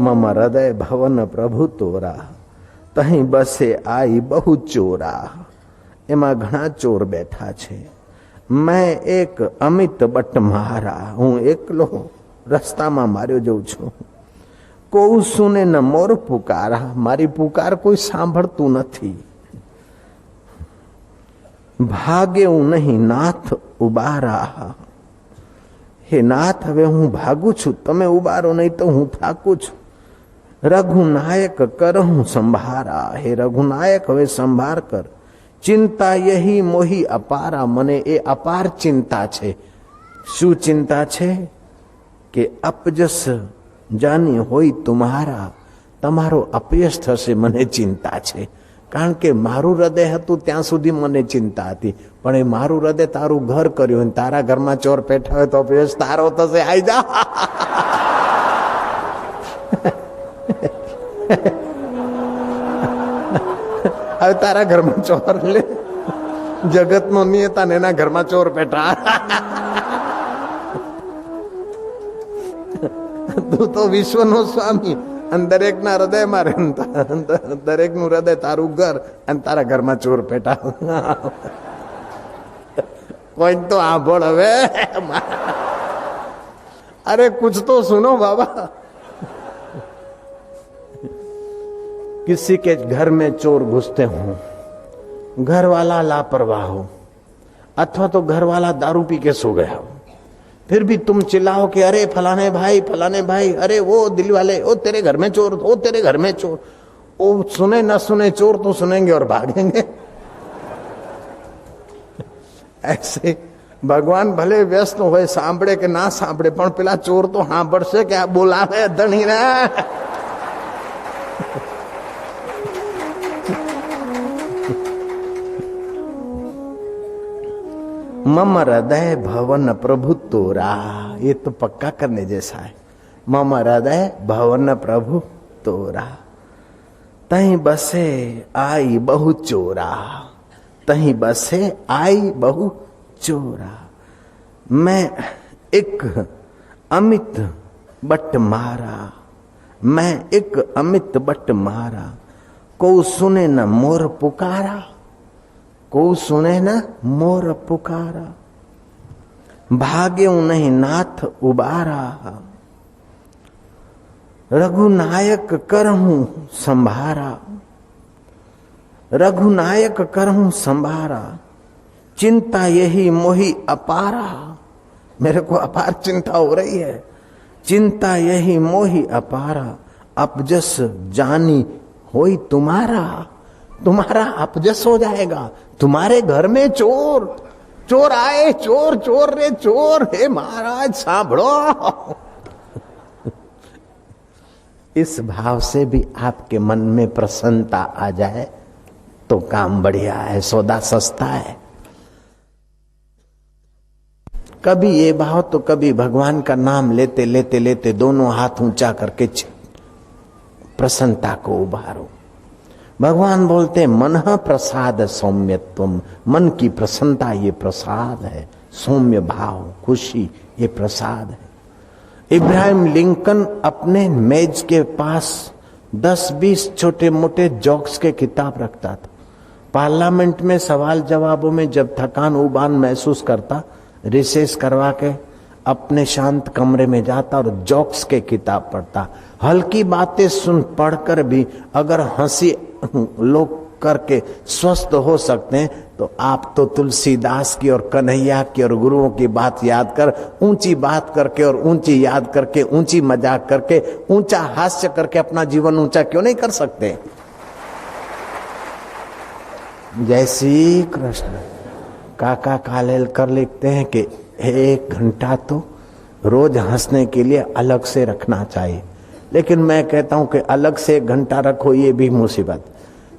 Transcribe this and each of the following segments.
मम हृदय भवन प्रभु तोरा, तही बसे आई बहु चोरा। एमा घणा चोर बैठा छे। मैं एक अमित बट मारा, हूँ एकलो रस्ता में मार्यो जाऊं छू। कोई सुने न मोर पुकारा, मारी पुकार कोई सांभळतुं नथी। भाग्यू नहीं नाथ उबारा, हे नाथ हवे हूँ भागू छू, तमे उबारो नहीं तो हूँ थाकू छू। रघुनायक करहूं संभारा, हे रघुनायक हवे संभार कर। चिंता यही मोही अपारा, मने ए अपार चिंता छे। शू चिंता छे के अपजस जानी होई तुम्हारा, तमारो अपयश थशे मने चिंता छे। कारण के मारू हृदय हतुं त्यां सुधी मने चिंता हती, पण ए मारू हृदय तारू घर कर्युं अने तारा घरमां चोर पेठा होय तो अपयश तारो थशे। आई जा હવે તારા ઘરમાં ચોર લે, જગતનો નિયતા ને એના ઘરમાં ચોર પેટા। તું તો વિશ્વનો સ્વામી અને દરેકના હૃદયમાં રહેતા, દરેકનું હૃદય તારું ઘર અને તારા ઘરમાં ચોર પેટા। કોઈ તો આંભળ હવે, અરે कुछ तो सुनो बाबा। किसी के घर में चोर घुसते हों, घर वाला लापरवाह हो, अथवा तो घर वाला दारू पी के सो गया हो, फिर भी तुम चिल्लाओ कि अरे फलाने भाई, अरे वो दिल वाले, ओ तेरे घर में चोर, ओ तेरे घर में चोर। वो सुने न सुने, चोर तो सुनेंगे और भागेंगे। ऐसे भगवान भले व्यस्त हो, सांभळे के ना सांभळे, पण पेला चोर तो सांभळशे के आ बोलावे धणी ने। मम हृदय भवन प्रभु तोरा, ये तो पक्का करने जैसा है। मम हृदय भवन प्रभु तोरा, तहीं बसे आई बहु चोरा, तहीं बसे आई बहु चोरा। मैं एक अमित बट मारा, मैं एक अमित बट मारा। को सुने न मोर पुकारा, को सुने न मोर पुकारा। भाग्यू नहीं नाथ उबारा, रघुनायक करहूं संभारा, रघुनायक करहूं संभारा। चिंता यही मोही अपारा, मेरे को अपार चिंता हो रही है। चिंता यही मोही अपारा, अपजस जानी होई तुम्हारा, तुम्हारा अपजस हो जाएगा। तुम्हारे घर में चोर, चोर आए, चोर चोर रे चोर। हे महाराज सांभळो। इस भाव से भी आपके मन में प्रसन्नता आ जाए तो काम बढ़िया है, सौदा सस्ता है। कभी ये भाव तो कभी भगवान का नाम लेते लेते लेते दोनों हाथ ऊंचा करके प्रसन्नता को उभारो। भगवान बोलते मन प्रसाद सौम्यत्वम, मन की प्रसन्नता ये प्रसाद है। सौम्य भाव, खुशी ये प्रसाद है। इब्राहिम लिंकन अपने मेज के पास 10-20 छोटे मोटे जोक्स के किताब रखता था। पार्लियामेंट में सवाल जवाबों में जब थकान उबान महसूस करता, रिसेस करवा के अपने शांत कमरे में जाता और जोक्स के किताब पढ़ता। हल्की बातें सुन पढ़कर भी अगर हंसी लोग करके स्वस्थ हो सकते हैं तो आप तो तुलसीदास की और कन्हैया की और गुरुओं की बात याद कर, ऊंची बात करके और ऊंची याद करके, ऊंची मजाक करके, ऊंचा हास्य करके अपना जीवन ऊंचा क्यों नहीं कर सकते। जय श्री कृष्ण। काका कालेलकर लिखते हैं कि 1 घंटा तो रोज हंसने के लिए अलग से रखना चाहिए, लेकिन मैं कहता हूं कि अलग से 1 घंटा रखो ये भी मुसीबत।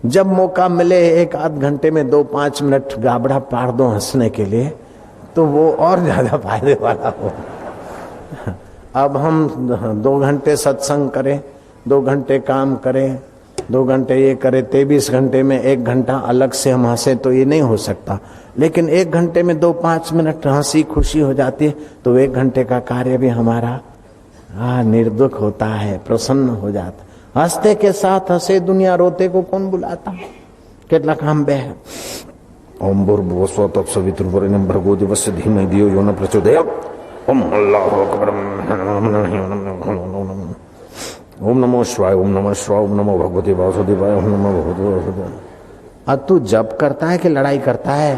जब मौका मिले 1-8 घंटे में 2-5 मिनट गाबड़ा पाड़ दो हंसने के लिए तो वो और ज्यादा फायदे वाला हो। अब हम 2 घंटे सत्संग करें, 2 घंटे काम करें, 2 घंटे ये करें, 23 घंटे में 1 घंटा अलग से हम हंसे तो ये नहीं हो सकता। लेकिन 1 घंटे में 2-5 मिनट हंसी खुशी हो जाती है तो 1 घंटे का कार्य भी हमारा निर्दुख होता है, प्रसन्न हो जाता। हंसते के साथ हंसे दुनिया, रोते को कौन बुलाता। કેટલાક આમ બે ઓમ ભૂર્ભુવઃ સ્વઃ તત્સવિતુર્વરેણ્યં ભર્ગો દેવસ્ય ધીમહિ ધિયો यो न प्रचोदयात् ओम अल्लाहु अकबर ओम नमो शिवाय ओम नमः शिवाय ओम नमो भगवते वासुदेवाय ओम नमो भगवते वासुदेवाय। अब तू जप करता है कि लड़ाई करता है?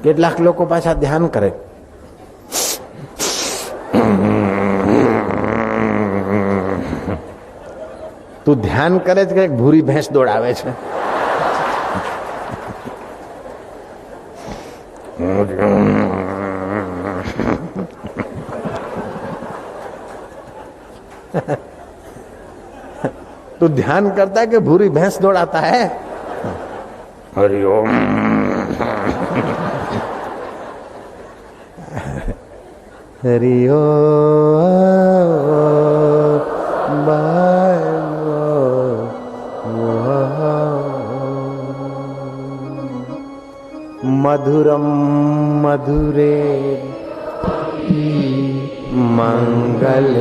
કેટલાક લોકો પાછા ધ્યાન કરે, तू ध्यान करे कि भूरी भैंस दौड़ावे छे। तू ध्यान करता है कि भूरी भैंस दौड़ाता है। हरिओम मधुरम मधुरे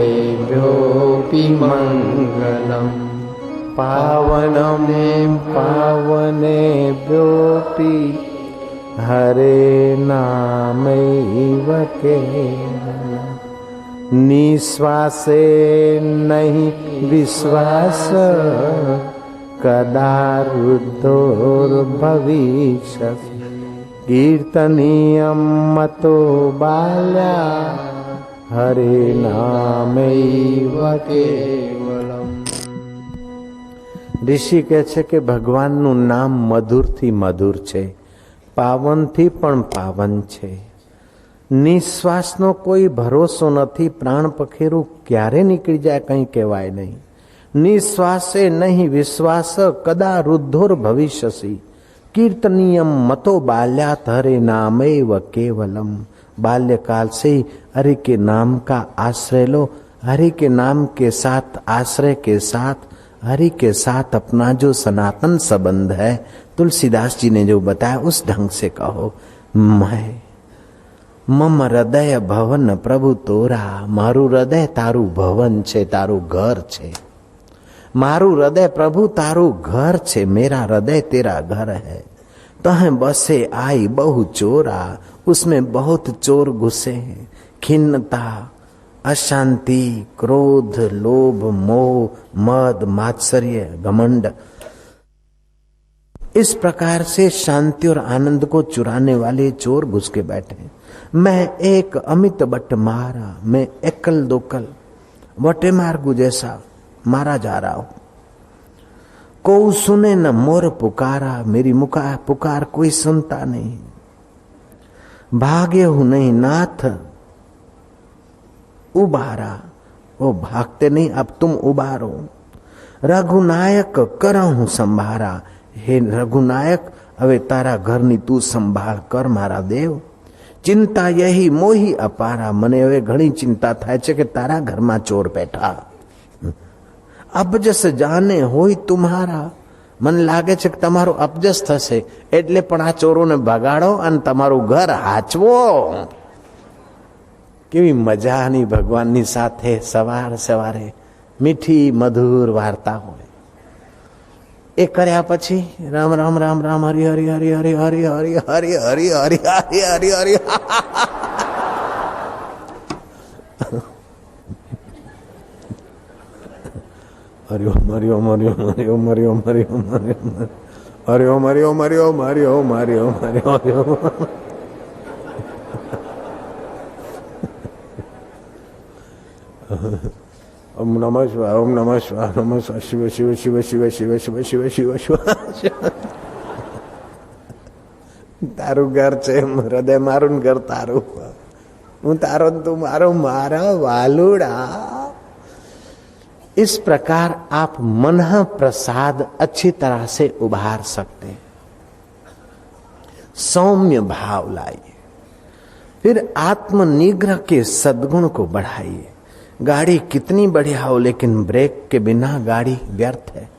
मंगलेभ्योऽपि मंगलम पावनम पावनेभ्योऽपि हरे नामैव केवलम् निश्वासे नहीं विश्वास कदा रुद्धोर्भविष्यति कीर्तनीयं मतो बाल्या हरे नामैव केवलम। ऋषि કહે છે કે ભગવાનનું નામ મધુરથી મધુર છે, પાવનથી પણ પાવન છે। નિશ્વાસનો કોઈ ભરોસો નથી, પ્રાણ પખેરું ક્યારે નીકળી જાય કંઈ કહેવાય નહીં। નિશ્વાસે નહીં વિશ્વાસ કદા रुद्धोर भविष्यसि कीर्तनीयम मतो बाल्यात हरे नामैव केवलम। बाल्यकाल से ही हरि के नाम का आश्रय लो, हरि के नाम के साथ आश्रय के साथ हरि के साथ अपना जो सनातन संबंध है, तुलसीदास जी ने जो बताया उस ढंग से कहो। मैं मम हृदय भवन प्रभु तोरा, मारू हृदय तारू भवन छे, तारू घर छे। मारू हृदय प्रभु तारू घर छे, मेरा हृदय तेरा घर है। तह बसे आई बहु चोरा, उसमें बहुत चोर घुसे हैं। खिन्नता, अशांति, क्रोध, लोभ, मोह, मद, मात्सर्य, घमंड, इस प्रकार से शांति और आनंद को चुराने वाले चोर घुस के बैठे। मैं एक अमित बट मारा, मैं एकल दोकल बटे मार्गु जैसा मारा जा रहा हूं। को सुने न मोर पुकारा, मेरी पुकार कोई सुनता नहीं। भागे हूं नहीं नाथ उबारा, वो भागते नहीं, अब तुम उबारो। रघुनायक करहूं संभारा, हे रघुनायक હવે તારા ઘરની તું સંભાળ કર મારા દેવ। ચિંતા यही मोही अपारा, મને હવે ઘણી ચિંતા થાય છે કે તારા ઘરમાં ચોર બેઠા। અબજસ જાને હોય તુમ્હારા, મને લાગે છે કે તમારો અબજસ થશે, એટલે પણ આ ચોરોને ભગાડો અને તમારું ઘર હાચવો। કેવી મજાની ભગવાનની સાથે સવાર સવારે મીઠી મધુર વાર્તા હોય। એ કર્યા પછી રામ રામ રામ રામ હરિ હરિ હરિ હરિ હરિ હરિ હરિ હરિ હરિ હરિ હરિ હરિ हरि ओम हरि ओम हरि ओम हरि ओम हरि ओम हरि ओम हरि ओम हरि ओम हरि ओम हरि ओम हरि ओम हरि ओम हरि ओम। ओम नमः शिवाय ओम नमः शिवाय नमः शिव शिव शिव शिव शिव शिव शिव शिव शिव। तारू घर छे, हृदय मारू घर तारू, हूँ तारो तू मारो मारा वालुड़ा। इस प्रकार आप मन प्रसाद अच्छी तरह से उभार सकते हैं। सौम्य भाव लाइए, फिर आत्म निग्रह के सद्गुण को बढ़ाइए। गाड़ी कितनी बढ़िया हो लेकिन ब्रेक के बिना गाड़ी व्यर्थ है।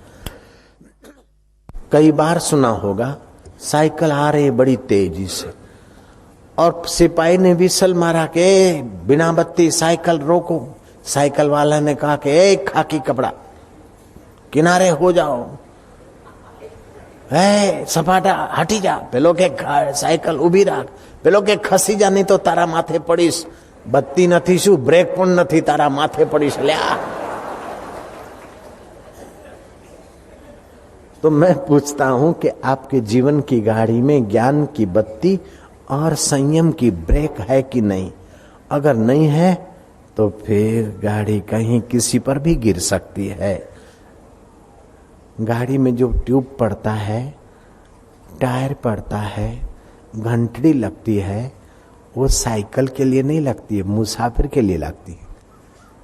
कई बार सुना होगा साइकिल आ रही बड़ी तेजी से, और सिपाही ने विसल मारा कि बिना बत्ती साइकिल रोको। साइकिल वाला ने कहा कि ए खाकी कपड़ा किनारे हो जाओ, ए सपाटा हटी जा, पेलो के साइकिल उभी राख, पेलो के खसी जा नहीं तो तारा माथे पड़ीश, बत्ती नहीं शू ब्रेक पण नहीं तारा माथे पड़ीश ल्या। तो मैं पूछता हूं कि आपके जीवन की गाड़ी में ज्ञान की बत्ती और संयम की ब्रेक है कि नहीं? अगर नहीं है तो फिर गाड़ी कहीं किसी पर भी गिर सकती है। गाड़ी में जो ट्यूब पड़ता है, टायर पड़ता है, घंटड़ी लगती है, वो साइकिल के लिए नहीं लगती है, मुसाफिर के लिए लगती है।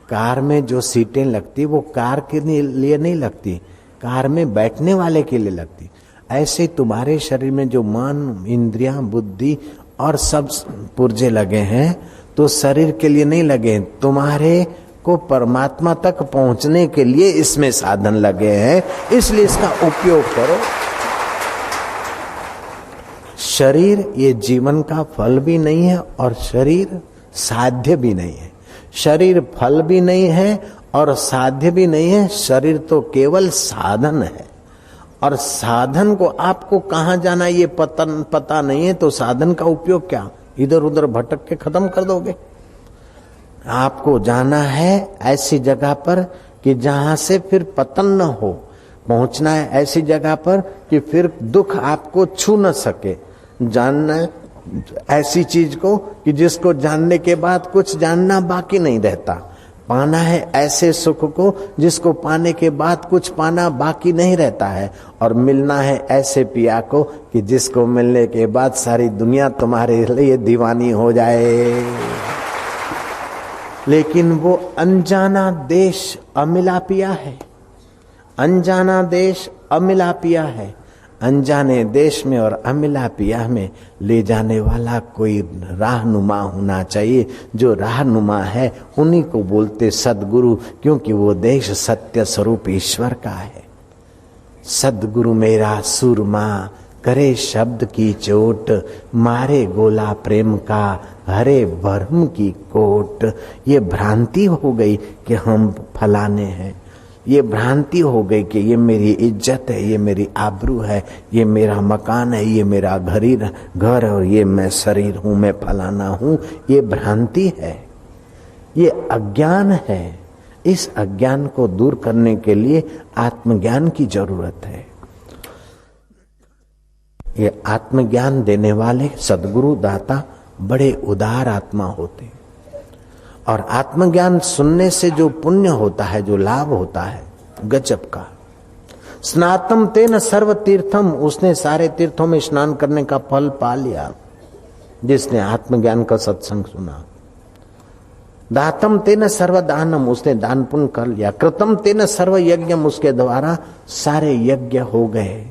कार में जो सीटें लगती वो कार के लिए नहीं लगती, कार में बैठने वाले के लिए लगती। ऐसे तुम्हारे शरीर में जो मन, इंद्रियां, बुद्धि और सब पुर्जे लगे हैं तो शरीर के लिए नहीं लगे, तुम्हारे को परमात्मा तक पहुंचने के लिए इसमें साधन लगे हैं, इसलिए इसका उपयोग करो। शरीर ये जीवन का फल भी नहीं है और शरीर साध्य भी नहीं है। शरीर फल भी नहीं है और साध्य भी नहीं है, शरीर तो केवल साधन है। और साधन को आपको कहां जाना ये पता नहीं है तो साधन का उपयोग क्या? इधर उधर भटक के खत्म कर दोगे। आपको जाना है ऐसी जगह पर कि जहां से फिर पतन न हो, पहुंचना है ऐसी जगह पर कि फिर दुख आपको छू न सके। जानना है ऐसी चीज को कि जिसको जानने के बाद कुछ जानना बाकी नहीं रहता। पाना है ऐसे सुख को जिसको पाने के बाद कुछ पाना बाकी नहीं रहता है। और मिलना है ऐसे पिया को कि जिसको मिलने के बाद सारी दुनिया तुम्हारे लिए दीवानी हो जाए। लेकिन वो अनजाना देश अमिला पिया है, अनजाना देश अमिला पिया है। अनजाने देश में और अमिला पिया में ले जाने वाला कोई राहनुमा होना चाहिए। जो राहनुमा है उन्हीं को बोलते सदगुरु, क्योंकि वो देश सत्य स्वरूप ईश्वर का है। सदगुरु मेरा सुरमा करे शब्द की चोट, मारे गोला प्रेम का हरे भरम की कोट। ये भ्रांति हो गई कि हम फलाने हैं, ये भ्रांति हो गई कि ये मेरी इज्जत है, ये मेरी आबरू है, ये मेरा मकान है, ये मेरा घर है और ये मैं शरीर हूं, मैं फलाना हूं। ये भ्रांति है, ये अज्ञान है। इस अज्ञान को दूर करने के लिए आत्मज्ञान की जरूरत है। ये आत्मज्ञान देने वाले सद्गुरु दाता बड़े उदार आत्मा होते हैं। और आत्मज्ञान सुनने से जो पुण्य होता है, जो लाभ होता है, गजब का। स्नातम तेन सर्व तीर्थम, उसने सारे तीर्थों में स्नान करने का फल पा लिया जिसने आत्मज्ञान का सत्संग सुना। दातम तेन सर्व दानम, उसने दान पुण्य कर लिया। कृतम तेन सर्व यज्ञम, उसके द्वारा सारे यज्ञ हो गए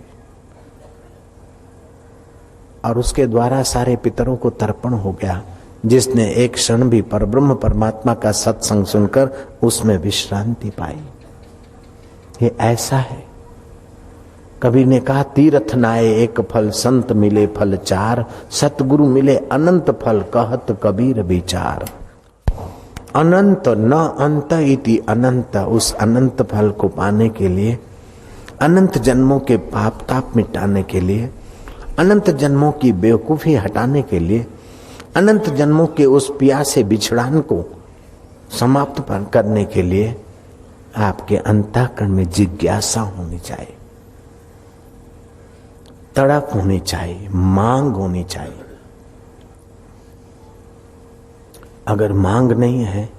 और उसके द्वारा सारे पितरों को तर्पण हो गया। जिसने एक क्षण भी परब्रह्म परमात्मा का सत्संग सुनकर उसमें विश्रांति पाई। ये ऐसा है। कबीर ने कहा तीर्थ नाये एक फल, संत मिले फल चार, सतगुरु मिले अनंत फल, कहत कबीर विचार। अनंत न अंत इति अनंत, उस अनंत फल को पाने के लिए, अनंत जन्मों के पाप ताप मिटाने के लिए, अनंत जन्मों की बेवकूफी हटाने के लिए, अनंत जन्मों के उस प्यासे बिछड़ान को समाप्त करने के लिए आपके अंतःकरण में जिज्ञासा होनी चाहिए, तड़प होनी चाहिए, मांग होनी चाहिए। अगर मांग नहीं है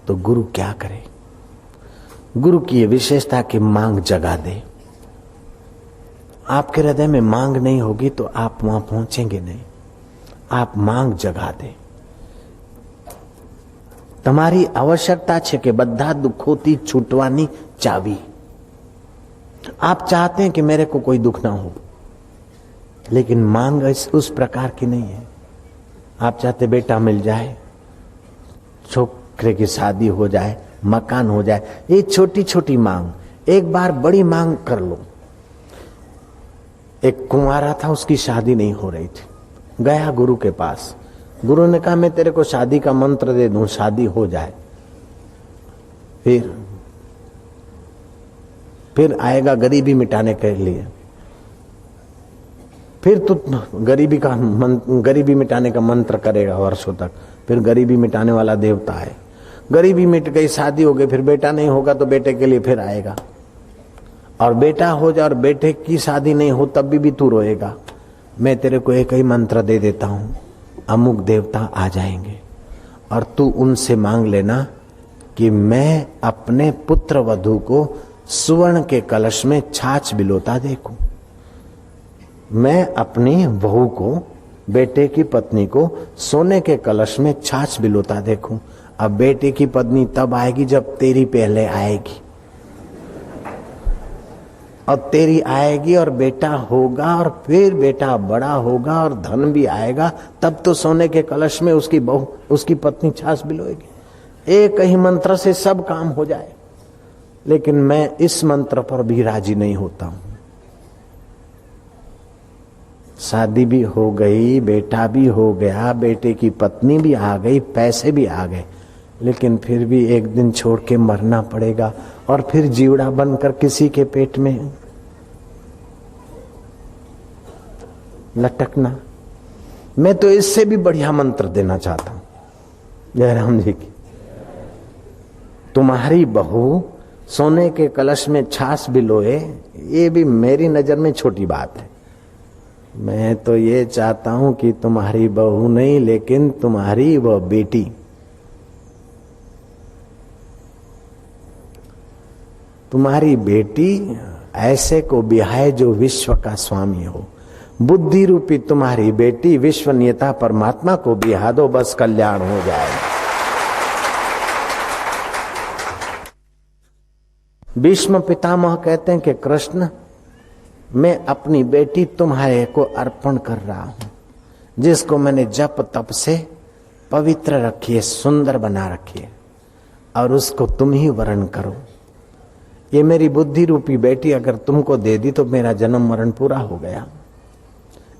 तो गुरु क्या करे? गुरु की ये विशेषता कि मांग जगा दे। आपके हृदय में मांग नहीं होगी तो आप वहां पहुंचेंगे नहीं। आप मांग जगा दे। તમારી आवश्यकता છે कि બધા दुखोती छूटवानी चावी। आप चाहते हैं कि मेरे को कोई दुख ना हो, लेकिन मांग उस प्रकार की नहीं है। आप चाहते बेटा मिल जाए, छोकरे की शादी हो जाए, मकान हो जाए, ये छोटी छोटी मांग। एक बार बड़ी मांग कर लो। एक कुंवारा था, उसकी शादी नहीं हो रही थी, गया गुरु के पास। गुरु ने कहा मैं तेरे को शादी का मंत्र दे दूं, शादी हो जाए, फिर आएगा गरीबी मिटाने के लिए, फिर तू गरीबी मिटाने का मंत्र करेगा वर्षों तक, फिर गरीबी मिटाने वाला देवता है। गरीबी मिट गई, शादी हो गई, फिर बेटा नहीं होगा तो बेटे के लिए फिर आएगा, और बेटा हो जाए और बेटे की शादी नहीं हो तब भी तू रोएगा। मैं तेरे को एक ही मंत्र दे देता हूं, अमुक देवता आ जाएंगे और तू उनसे मांग लेना कि मैं अपने पुत्र वधू को सुवर्ण के कलश में छाछ बिलोता देखूं, मैं अपनी बहू को, बेटे की पत्नी को सोने के कलश में छाछ बिलोता देखूं। अब बेटे की पत्नी तब आएगी जब तेरी पहले आएगी, और तेरी आएगी और बेटा होगा, और फिर बेटा बड़ा होगा और धन भी आएगा, तब तो सोने के कलश में उसकी बहू, उसकी पत्नी छाछ बिलोएगी। एक ही मंत्र से सब काम हो जाए, लेकिन मैं इस मंत्र पर भी राजी नहीं होता हूं। शादी भी हो गई, बेटा भी हो गया, बेटे की पत्नी भी आ गई, पैसे भी आ गए, लेकिन फिर भी एक दिन छोड़ के मरना पड़ेगा, और फिर जीवड़ा बनकर किसी के पेट में लटकना। मैं तो इससे भी बढ़िया मंत्र देना चाहता हूं, जयराम जी की, तुम्हारी बहू सोने के कलश में छाछ बिलोए, ये भी मेरी नजर में छोटी बात है। मैं तो ये चाहता हूं कि तुम्हारी बहू नहीं, लेकिन तुम्हारी वह बेटी, तुम्हारी बेटी ऐसे को बिहाए जो विश्व का स्वामी हो। बुद्धि रूपी तुम्हारी बेटी विश्वनियता परमात्मा को बिहा दो, बस कल्याण हो जाए। भीष्म पितामह कहते हैं कि कृष्ण, मैं अपनी बेटी तुम्हारे को अर्पण कर रहा हूं, जिसको मैंने जप तप से पवित्र रखी है, सुंदर बना रखी है, और उसको तुम ही वरण करो। ये मेरी बुद्धि रूपी बेटी अगर तुमको दे दी तो मेरा जन्म मरण पूरा हो गया।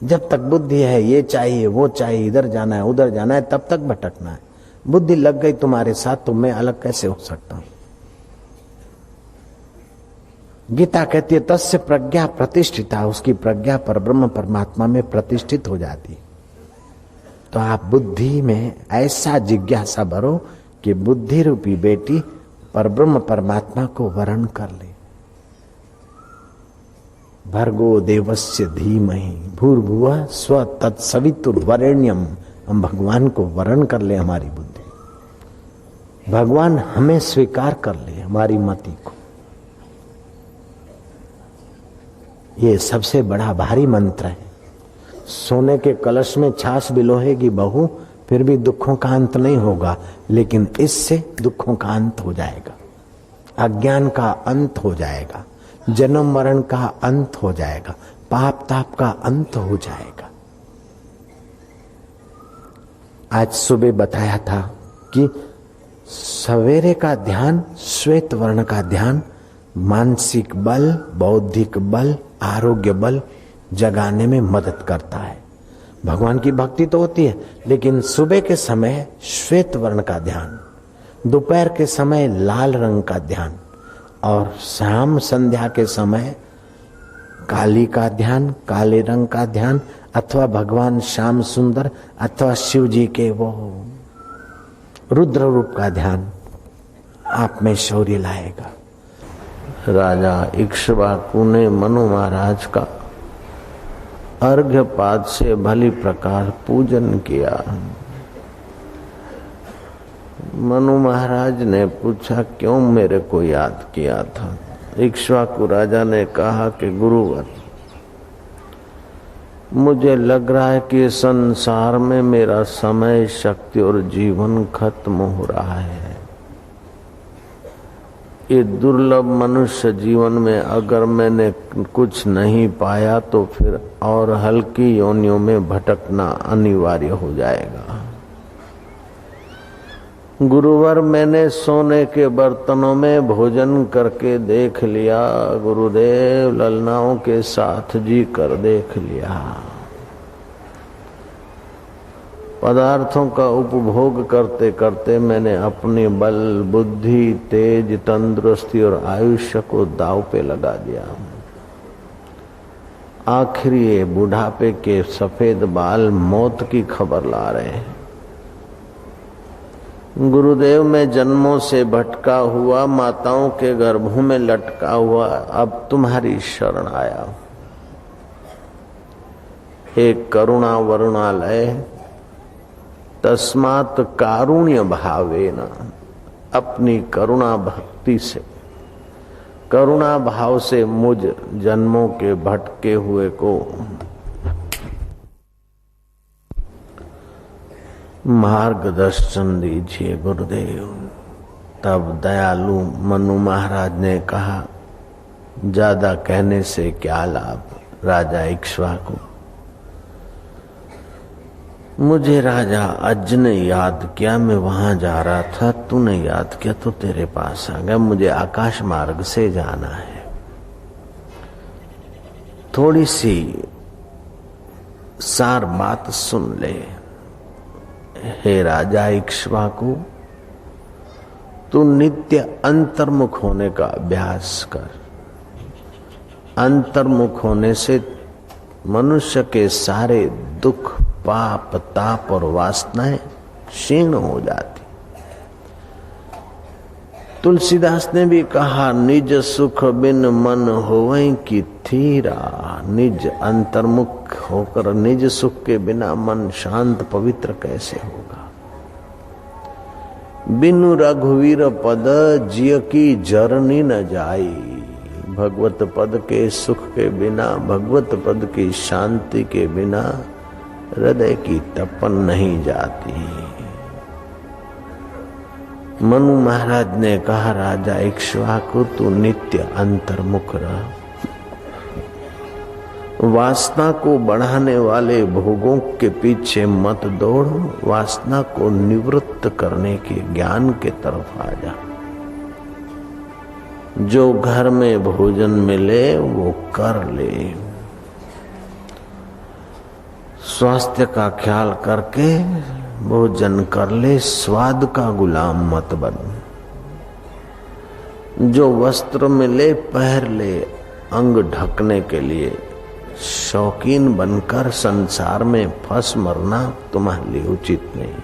जब तक बुद्धि है, ये चाहिए वो चाहिए, इधर जाना है उधर जाना है, तब तक भटकना है। बुद्धि लग गई तुम्हारे साथ तो मैं अलग कैसे हो सकता हूं। गीता कहती है तस्य प्रज्ञा प्रतिष्ठिता, उसकी प्रज्ञा पर ब्रह्म परमात्मा में प्रतिष्ठित हो जाती। तो आप बुद्धि में ऐसा जिज्ञासा भरो कि बुद्धि रूपी बेटी पर ब्रह्म परमात्मा को वरण कर ले। भर्गो देवस्य धीमहि भूर्भुवः स्व तत्सवितुर्वरेण्यम, हम भगवान को वरण कर ले, हमारी बुद्धि, भगवान हमें स्वीकार कर ले, हमारी मति को। ये सबसे बड़ा भारी मंत्र है। सोने के कलश में छाछ बिलोहेगी बहू, फिर भी दुखों का अंत नहीं होगा, लेकिन इससे दुखों का अंत हो जाएगा, अज्ञान का अंत हो जाएगा, जन्म मरण का अंत हो जाएगा, पाप ताप का अंत हो जाएगा। आज सुबह बताया था कि सवेरे का ध्यान, श्वेत वर्ण का ध्यान मानसिक बल, बौद्धिक बल, आरोग्य बल जगाने में मदद करता है। भगवान की भक्ति तो होती है, लेकिन सुबह के समय श्वेत वर्ण का ध्यान, दोपहर के समय लाल रंग का ध्यान, और शाम संध्या के समय काली का ध्यान, काले रंग का ध्यान, अथवा भगवान श्याम सुंदर अथवा शिव जी के वो रुद्र रूप का ध्यान आप में शौर्य लाएगा। राजा इक्ष्वाकु ने मनु महाराज का अर्घ्यपाद से भली प्रकार पूजन किया। मनु महाराज ने पूछा क्यों मेरे को याद किया था। इक्ष्वाकु राजा ने कहा कि गुरुवर, मुझे लग रहा है कि संसार में मेरा समय, शक्ति और जीवन खत्म हो रहा है। ये दुर्लभ मनुष्य जीवन में अगर मैंने कुछ नहीं पाया तो फिर और हल्की योनियों में भटकना अनिवार्य हो जाएगा। गुरुवर, मैंने सोने के बर्तनों में भोजन करके देख लिया, गुरुदेव ललनाओं के साथ जी कर देख लिया, पदार्थों का उपभोग करते करते मैंने अपने बल, बुद्धि, तेज, तंदुरुस्ती और आयुष्य को दांव पे लगा दिया। आखिर ये बुढ़ापे के सफेद बाल मौत की खबर ला रहे हैं। गुरुदेव, मैं जन्मों से भटका हुआ, माताओं के गर्भों में लटका हुआ, अब तुम्हारी शरण आया। हे करुणा वरुणालय, तस्मात् कारुण्य भावेन, अपनी करुणा भक्ति से, करुणा भाव से मुझ जन्मों के भटके हुए को मार्गदर्शन दीजिए गुरुदेव। तब दयालु मनु महाराज ने कहा, ज्यादा कहने से क्या लाभ राजा इक्ष्वाकु। मुझे राजा अज ने याद किया, मैं वहां जा रहा था, तूने याद किया तो तेरे पास आ गया। मुझे आकाश मार्ग से जाना है। थोड़ी सी सार बात सुन ले। हे राजा इक्ष्वाकु, तू नित्य अंतर्मुख होने का अभ्यास कर। अंतर्मुख होने से मनुष्य के सारे दुख, पाप, ताप और वासनाएं क्षीण हो जाती। तुलसीदास ने भी कहा, निज सुख बिन मन होवै की थीरा। निज अंतर्मुख होकर निज सुख के बिना मन शांत पवित्र कैसे होगा। बिनु रघुवीर पद जिय की जरनी न जाई। भगवत पद के सुख के बिना, भगवत पद की शांति के बिना हृदय की तपन नहीं जाती। मनु महाराज ने कहा, राजा इक्ष्वाकु, तू नित्य अंतर्मुख रह। वासना को बढ़ाने वाले भोगों के पीछे मत दौड़, वासना को निवृत्त करने के ज्ञान के तरफ आ जा। जो घर में भोजन मिले वो कर ले। स्वास्थ्य का ख्याल करके भोजन कर ले, स्वाद का गुलाम मत बन। जो वस्त्र मिले पहन ले, अंग ढकने के लिए। शौकीन बनकर संसार में फंस मरना तुम्हारे लिए उचित नहीं।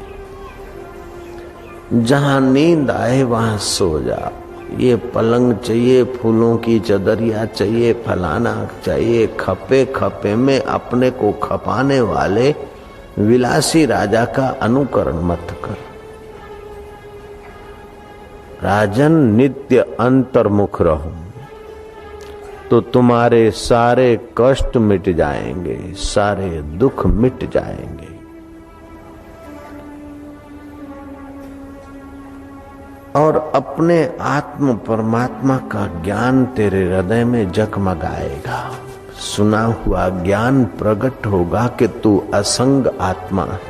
जहां नींद आए वहां सो जा। ये पलंग चाहिए, फूलों की चदरिया चाहिए, फलाना चाहिए, खपे खपे में अपने को खपाने वाले विलासी राजा का अनुकरण मत कर। राजन, नित्य अंतर्मुख रहो तो तुम्हारे सारे कष्ट मिट जाएंगे, सारे दुख मिट जाएंगे। और अपने आत्म परमात्मा का ज्ञान तेरे हृदय में जगमगाएगा। सुना हुआ ज्ञान प्रकट होगा कि तू असंग आत्मा है।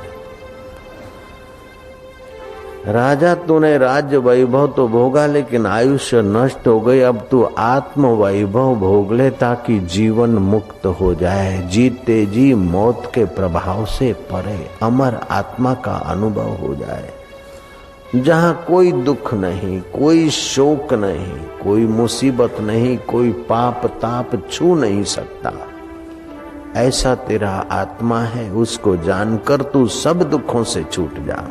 राजा, तूने राज्य वैभव तो भोगा, लेकिन आयुष्य नष्ट हो गई। अब तू आत्म वैभव भोग ले ताकि जीवन मुक्त हो जाए। जीते जी मौत के प्रभाव से परे अमर आत्मा का अनुभव हो जाए। जहां कोई दुख नहीं, कोई शोक नहीं, कोई मुसीबत नहीं, कोई पाप ताप छू नहीं सकता। ऐसा तेरा आत्मा है, उसको जानकर तू सब दुखों से छूट जा।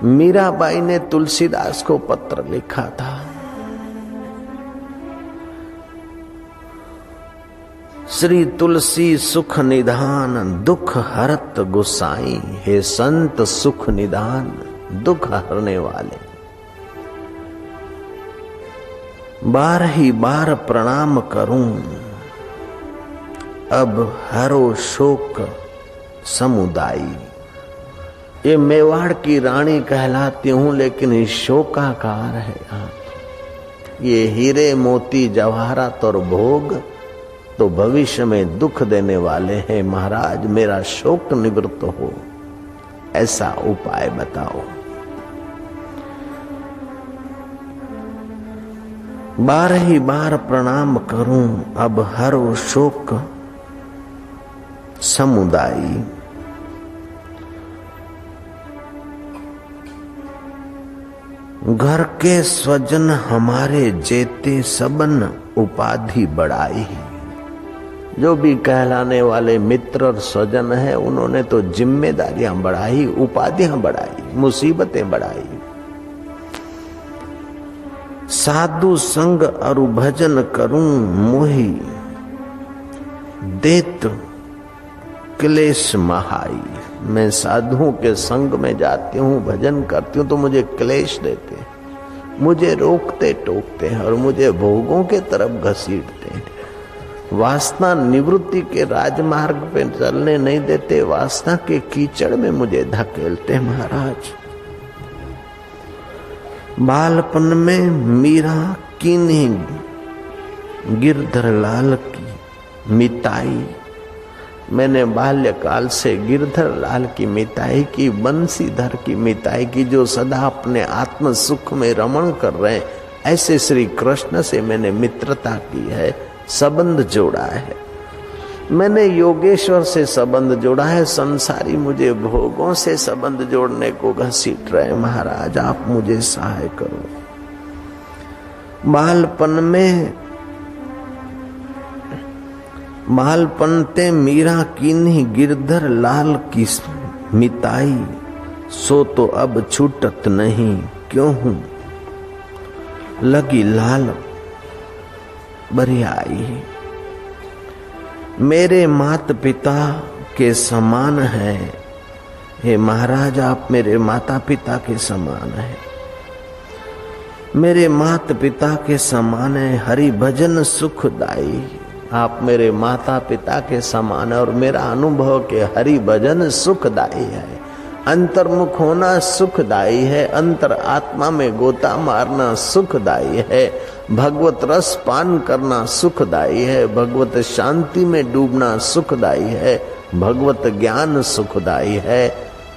मीराबाई ने तुलसीदास को पत्र लिखा था। श्री तुलसी सुख निधान दुख हरत गोसाई। हे संत सुख निधान, दुख हरने वाले, बार ही बार प्रणाम करूं, अब हरो शोक समुदायी। ये मेवाड़ की रानी कहलाती हूं, लेकिन ये शोकाकार है। ये हीरे मोती जवाहरात और भोग तो भविष्य में दुख देने वाले हैं। महाराज, मेरा शोक निवृत्त हो, ऐसा उपाय बताओ। बार ही बार प्रणाम करूं, अब हरो शोक समुदायी। घर के स्वजन हमारे जेते सबन उपाधि बढ़ाई। जो भी कहलाने वाले मित्र और स्वजन है उन्होंने तो जिम्मेदारियां बढ़ाई, उपाधियां बढ़ाई, मुसीबतें बढ़ाई। साधु संग अरु भजन करूं मोही, देत क्लेश महाई। मैं साधुओं के संग में जाती हूँ, भजन करती हूँ तो मुझे क्लेश देते हैं, मुझे रोकते टोकते हैं और मुझे भोगों के तरफ घसीटते हैं। वासना निवृत्ति के राजमार्ग पे चलने नहीं देते, वासना के कीचड़ में मुझे धकेलते। महाराज बालपन में मीरा कीन्ही गिरधर लाल की मिताई। मैंने बाल्यकाल से गिरधर लाल की मिताई की, बंसीधर की मिताई की, जो सदा अपने आत्म सुख में रमण कर रहे हैं, ऐसे श्री कृष्ण से मैंने मित्रता की है, संबंध जोड़ा है। मैंने योगेश्वर से संबंध जोड़ा है, संसारी मुझे भोगों से संबंध जोड़ने को घसीट रहे। महाराज आप मुझे सहाय करो। बालपन ते मीरा कीन्ही गिरधर लाल की मिताई, सो तो अब छूटत नहीं क्यों हूं लगी लाल बरियाई। मेरे माता पिता के समान है। हे महाराज आप मेरे माता पिता के समान है, मेरे माता पिता के समान है। हरि भजन सुखदाई। आप मेरे माता पिता के समान है और मेरा अनुभव के हरि भजन सुखदाई है। अंतर्मुख होना सुखदाई है, अंतर आत्मा में गोता मारना सुखदाई है। भगवत रस पान करना सुखदाई है, भगवत शांति में डूबना सुखदाई है, भगवत ज्ञान सुखदाई है।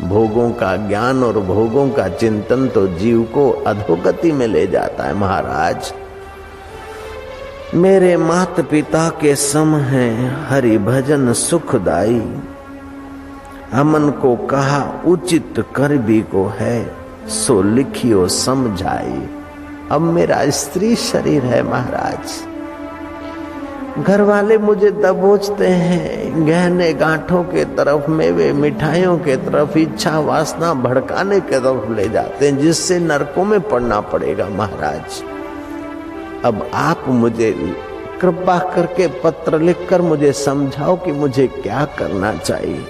भोगों का ज्ञान और भोगों का चिंतन तो जीव को अधोगति में ले जाता है। महाराज मेरे माता पिता के सम है हरि भजन सुखदाई। हमन को कहा उचित कर भी को है, सो लिखियो समझाई। अब मेरा स्त्री शरीर है महाराज, घर वाले मुझे दबोचते हैं, गहने गांठों के तरफ, मेवे मिठाइयों के तरफ, इच्छा वासना भड़काने के तरफ ले जाते हैं, जिससे नरकों में पड़ना पड़ेगा। महाराज अब आप मुझे कृपा करके पत्र लिखकर मुझे समझाओ कि मुझे क्या करना चाहिए।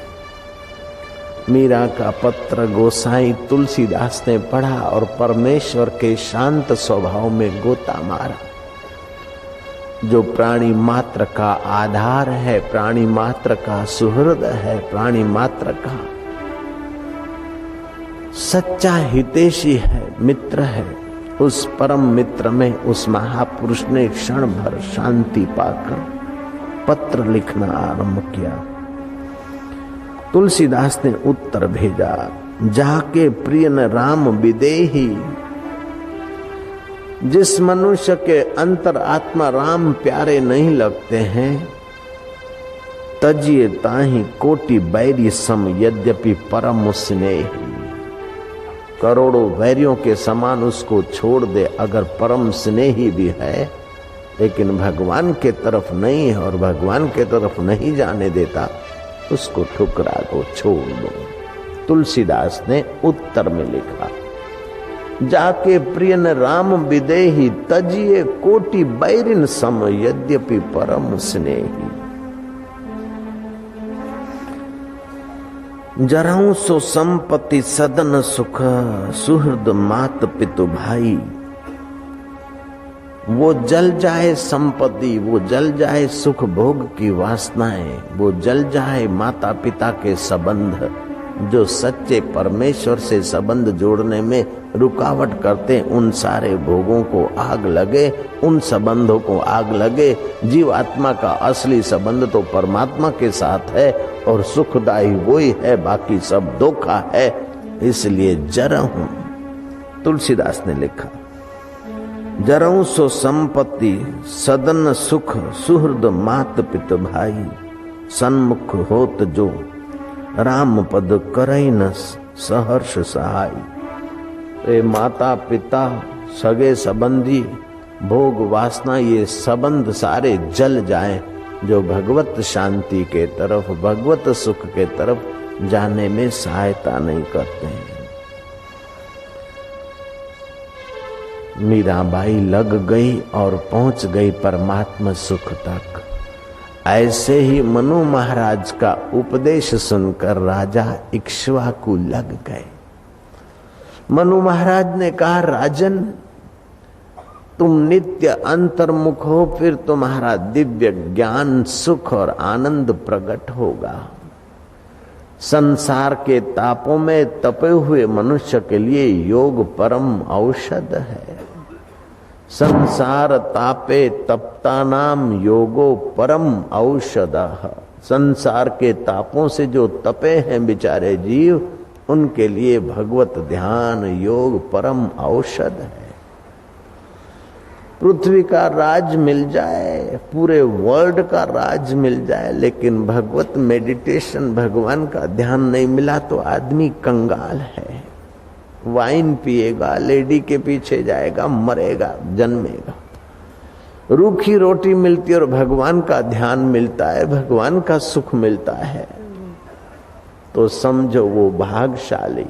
मीरा का पत्र गोसाई तुलसीदास ने पढ़ा और परमेश्वर के शांत स्वभाव में गोता मारा। जो प्राणी मात्र का आधार है, प्राणी मात्र का सुहृद है, प्राणी मात्र का सच्चा हितैषी है, मित्र है, उस परम मित्र में उस महापुरुष ने क्षण भर शांति पाकर पत्र लिखना आरंभ किया। तुलसीदास ने उत्तर भेजा, जाके प्रियन राम विदेही। जिस मनुष्य के अंतर आत्मा राम प्यारे नहीं लगते हैं, तजिए ताहि कोटि बैरी सम यद्यपि परम स्नेही। करोड़ों वैरियों के समान उसको छोड़ दे अगर परम स्नेही भी है, लेकिन भगवान के तरफ नहीं है और भगवान के तरफ नहीं जाने देता, उसको ठुकरा दो, छोड़ दो। तुलसीदास ने उत्तर में लिखा, जाके प्रियन राम विदेही, तजिए कोटि बैरिन सम यद्यपि परम स्नेही। जराऊं सो संपत्ति सदन सुख, सुहृद मात पितु भाई। वो जल जाए संपत्ति, वो जल जाए सुख भोग की वासनाएं, वो जल जाए माता पिता के संबंध, जो सच्चे परमेश्वर से संबंध जोड़ने में रुकावट करते, उन सारे भोगों को आग लगे, उन संबंधों को आग लगे। जीव आत्मा का असली संबंध तो परमात्मा के साथ है और सुखदायी वही है, बाकी सब धोखा है। इसलिए जरहूं, तुलसीदास ने लिखा, जरहूं सो संपत्ति सदन सुख, सुहृद मात पित भाई। सन्मुख होत जो, राम पद करई न सहर्ष सहाय। ये माता पिता, सगे संबंधी, भोग वासना, ये संबंध सारे जल जाए जो भगवत शांति के तरफ, भगवत सुख के तरफ जाने में सहायता नहीं करते हैं। मीराबाई लग गई और पहुंच गई परमात्मा सुख तक। ऐसे ही मनु महाराज का उपदेश सुनकर राजा इक्ष्वाकु लग गए। मनु महाराज ने कहा, राजन तुम नित्य अंतर्मुख हो, फिर तुम्हारा दिव्य ज्ञान, सुख और आनंद प्रकट होगा। संसार के तापों में तपे हुए मनुष्य के लिए योग परम औषध है। संसार तापे तप्ता नाम योगो परम औषधः। संसार के तापों से जो तपे हैं बेचारे जीव, उनके लिए भगवत ध्यान योग परम औषध है। पृथ्वी का राज मिल जाए, पूरे वर्ल्ड का राज मिल जाए, लेकिन भगवत मेडिटेशन, भगवान का ध्यान नहीं मिला तो आदमी कंगाल है। वाइन पिएगा, लेडी के पीछे जाएगा, मरेगा, जन्मेगा। रूखी रोटी मिलती है और भगवान का ध्यान मिलता है, भगवान का सुख मिलता है, तो समझो वो भाग्यशाली,